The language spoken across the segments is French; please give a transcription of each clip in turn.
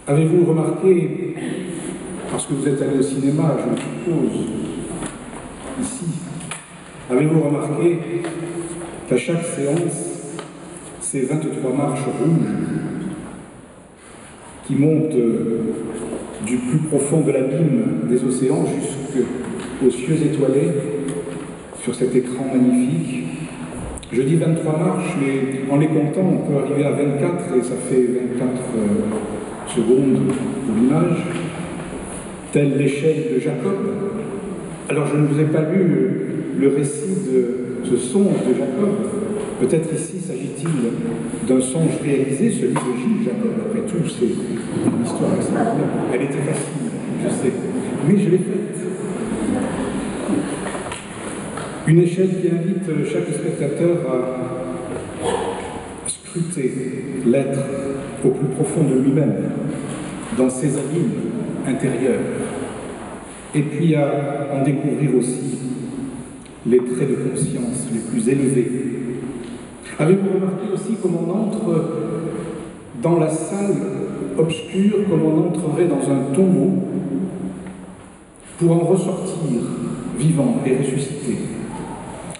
Avez-vous remarqué, parce que vous êtes allé au cinéma, je le suppose, ici, avez-vous remarqué qu'à chaque séance, ces 23 marches rouges qui montent du plus profond de l'abîme des océans jusqu'aux cieux étoilés, sur cet écran magnifique. Je dis 23 marches, mais en les comptant, on peut arriver à 24 et ça fait 24 secondes pour l'image, telle l'échelle de Jacob. Alors je ne vous ai pas lu le récit de ce songe de Jacob. Peut-être ici s'agit-il d'un songe réalisé, celui de Gilles Jacob. Après tout, c'est une histoire extraordinaire. Elle était facile, je sais, mais je l'ai faite. Une échelle qui invite chaque spectateur à scruter l'être au plus profond de lui-même, dans ses abîmes intérieurs, et puis à en découvrir aussi les traits de conscience les plus élevés. Avez-vous remarqué aussi comme on entre dans la salle obscure, comme on entrerait dans un tombeau, pour en ressortir vivant et ressuscité?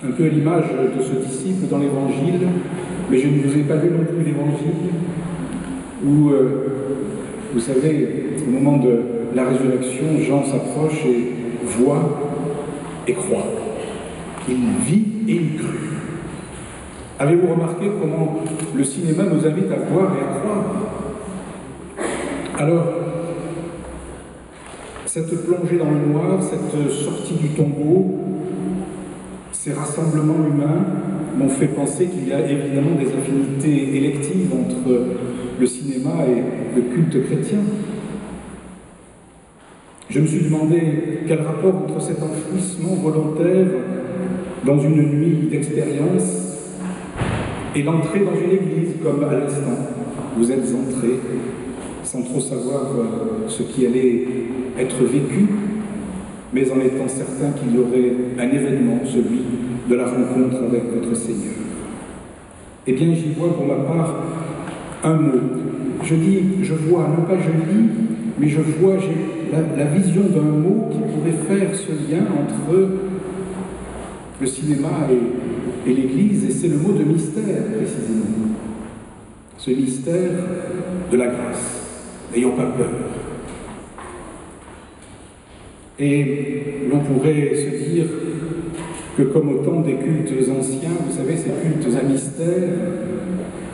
Un peu à l'image de ce disciple dans l'Évangile, mais je ne vous ai pas lu non plus l'Évangile, où, vous savez, au moment de la résurrection, Jean s'approche et voit et croit. Il vit et il crut. Avez-vous remarqué comment le cinéma nous invite à voir et à croire? Alors, cette plongée dans le noir, cette sortie du tombeau, ces rassemblements humains m'ont fait penser qu'il y a évidemment des affinités électives entre le cinéma et le culte chrétien. Je me suis demandé quel rapport entre cet enfouissement volontaire dans une nuit d'expérience et l'entrée dans une église, comme à l'instant vous êtes entrés, sans trop savoir ce qui allait être vécu, mais en étant certain qu'il y aurait un événement, celui de la rencontre avec votre Seigneur. Eh bien, j'y vois pour ma part un mot. Je dis, je vois, non pas je lis, mais je vois, j'ai la vision d'un mot qui pourrait faire ce lien entre le cinéma et l'Église, et c'est le mot de mystère, précisément. Ce mystère de la grâce. N'ayons pas peur. Et l'on pourrait se dire que comme au temps des cultes anciens, vous savez, ces cultes à mystère,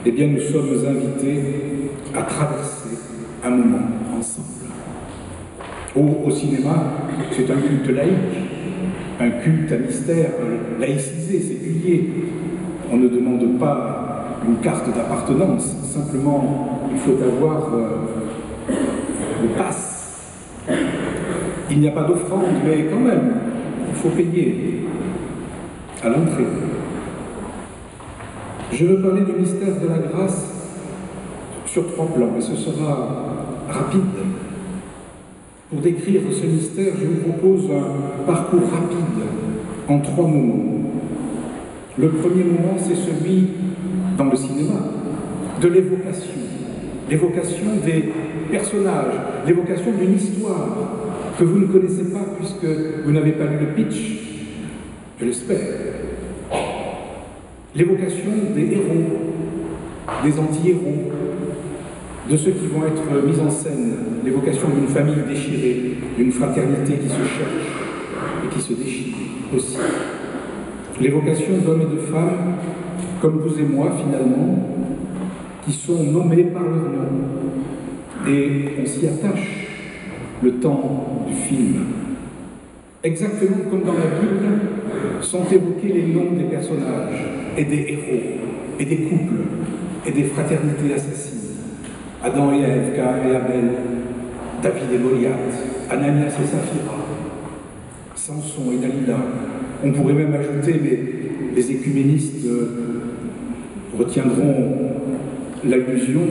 eh bien nous sommes invités à traverser un moment ensemble. Au cinéma, c'est un culte laïque, un culte à mystère, laïcisé, séculier. On ne demande pas une carte d'appartenance, simplement il faut avoir le pass. Il n'y a pas d'offrande, mais quand même, il faut payer à l'entrée. Je veux parler du mystère de la grâce sur 3 plans, et ce sera rapide. Pour décrire ce mystère, je vous propose un parcours rapide en 3 moments. Le premier moment, c'est celui, dans le cinéma, de l'évocation. L'évocation des personnages, l'évocation d'une histoire que vous ne connaissez pas puisque vous n'avez pas lu le pitch, je l'espère. L'évocation des héros, des anti-héros, de ceux qui vont être mis en scène, l'évocation d'une famille déchirée, d'une fraternité qui se cherche et qui se déchire aussi. L'évocation d'hommes et de femmes, comme vous et moi finalement, qui sont nommés par leur nom. Et on s'y attache le temps du film. Exactement comme dans la Bible, sont évoqués les noms des personnages, et des héros, et des couples, et des fraternités assassines. Adam et Ève, Caïn et Abel, David et Goliath, Ananias et Saphira, Samson et Dalila. On pourrait même ajouter, mais les écuménistes retiendront l'allusion,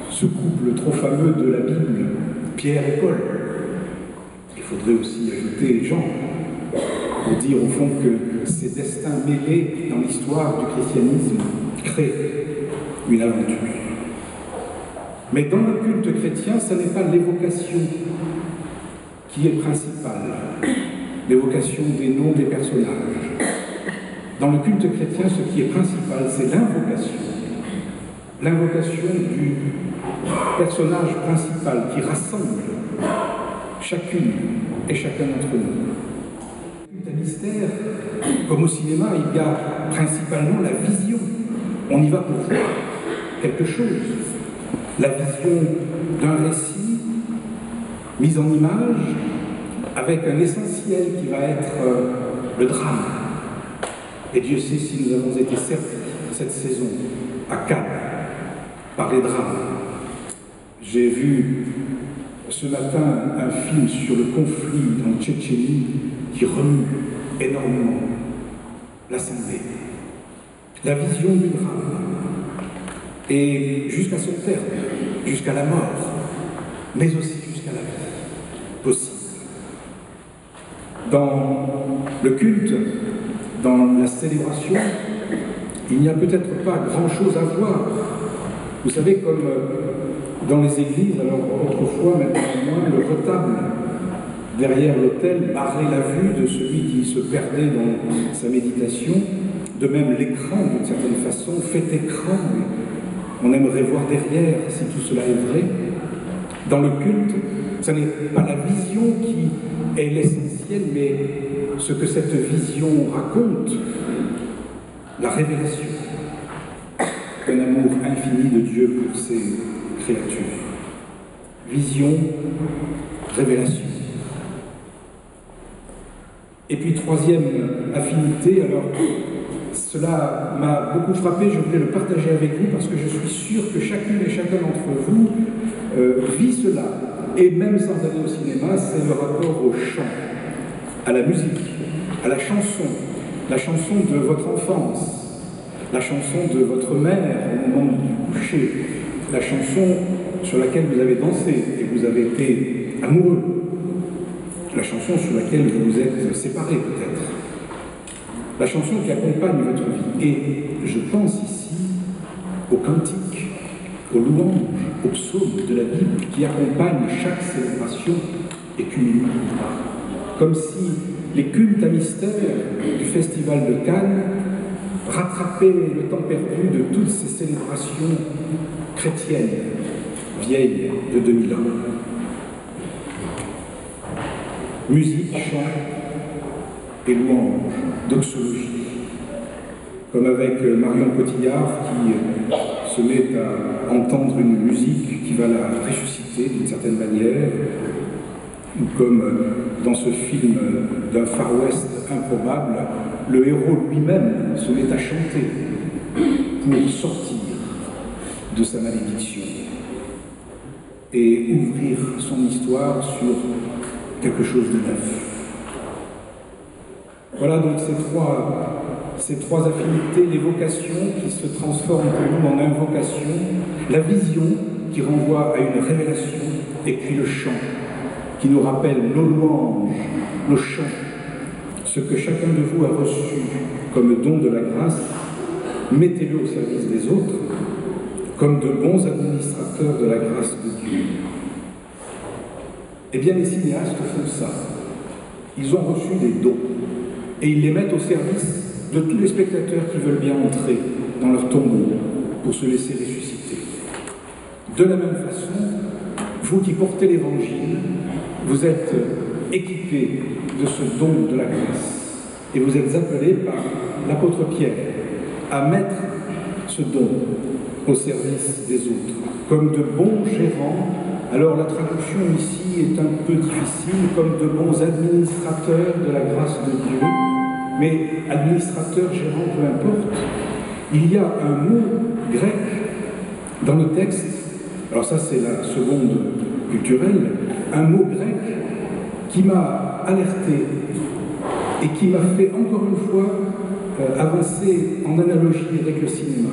ce couple trop fameux de la Bible, Pierre et Paul. Il faudrait aussi ajouter Jean, pour dire au fond que ces destins mêlés dans l'histoire du christianisme créent une aventure. Mais dans le culte chrétien, ce n'est pas l'évocation qui est principale, l'évocation des noms des personnages. Dans le culte chrétien, ce qui est principal, c'est l'invocation. L'invocation du personnage principal qui rassemble chacune et chacun d'entre nous. Dans le mystère, comme au cinéma, il y a principalement la vision. On y va pour voir quelque chose. La vision d'un récit mis en image avec un essentiel qui va être le drame. Et Dieu sait si nous avons été servis cette saison à Cannes par les drames. J'ai vu ce matin un film sur le conflit en Tchétchénie qui remue énormément l'Assemblée. La vision du drame. Et jusqu'à son terme, jusqu'à la mort, mais aussi jusqu'à la vie possible. Dans le culte, dans la célébration, il n'y a peut-être pas grand-chose à voir. Vous savez, comme dans les églises, alors autrefois, maintenant moins, le retable derrière l'autel barrait la vue de celui qui se perdait dans sa méditation. De même, l'écran, d'une certaine façon, fait écran. On aimerait voir derrière si tout cela est vrai. Dans le culte, ce n'est pas la vision qui est l'essentiel, mais ce que cette vision raconte, la révélation d'un amour infini de Dieu pour ses créatures. Vision, révélation. Et puis troisième affinité, alors cela m'a beaucoup frappé, je voulais le partager avec vous parce que je suis sûr que chacune et chacun d'entre vous vit cela. Et même sans aller au cinéma, c'est le rapport au chant, à la musique, à la chanson de votre enfance, la chanson de votre mère au moment du coucher, la chanson sur laquelle vous avez dansé et vous avez été amoureux, la chanson sur laquelle vous vous êtes séparés peut-être, la chanson qui accompagne votre vie. Et je pense ici aux cantiques, aux louanges, aux psaumes de la Bible qui accompagnent chaque célébration écuménique. Comme si les cultes à mystère du Festival de Cannes rattrapaient le temps perdu de toutes ces célébrations chrétiennes vieilles de 2000 ans. Musique, chant et louange, doxologie. Comme avec Marion Cotillard qui se met à entendre une musique qui va la ressusciter d'une certaine manière, ou comme dans ce film d'un Far West improbable, le héros lui-même se met à chanter pour sortir de sa malédiction et ouvrir son histoire sur quelque chose de neuf. Voilà donc ces trois affinités, l'évocation qui se transforme pour nous en invocation, la vision qui renvoie à une révélation, et puis le chant qui nous rappelle nos louanges, nos chants, ce que chacun de vous a reçu comme don de la grâce, mettez-le au service des autres, comme de bons administrateurs de la grâce de Dieu. Eh bien, les cinéastes font ça. Ils ont reçu des dons et ils les mettent au service de tous les spectateurs qui veulent bien entrer dans leur tombeau pour se laisser ressusciter. De la même façon, vous qui portez l'Évangile, vous êtes équipés de ce don de la grâce et vous êtes appelés par l'apôtre Pierre à mettre ce don au service des autres, comme de bons gérants. Alors la traduction ici est un peu difficile, comme de bons administrateurs de la grâce de Dieu, mais administrateur, gérant, peu importe. Il y a un mot grec dans le texte, alors ça c'est la seconde culturelle, un mot grec qui m'a alerté et qui m'a fait encore une fois avancer en analogie avec le cinéma.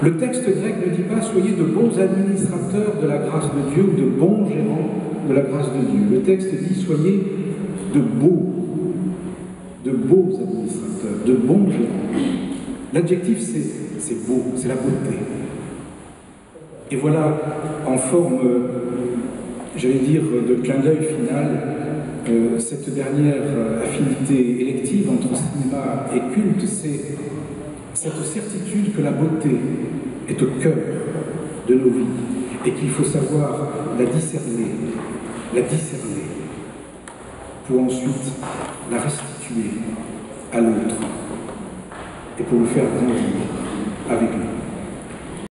Le texte grec ne dit pas « soyez de bons administrateurs de la grâce de Dieu » ou « de bons gérants de la grâce de Dieu ». Le texte dit « soyez de beaux administrateurs, de bons gérants ». L'adjectif c'est beau, c'est la beauté. Et voilà, en forme, j'allais dire, de clin d'œil final, cette dernière affinité élective entre cinéma et culte, c'est cette certitude que la beauté est au cœur de nos vies et qu'il faut savoir la discerner, pour ensuite la restituer à l'autre et pour le faire grandir avec nous.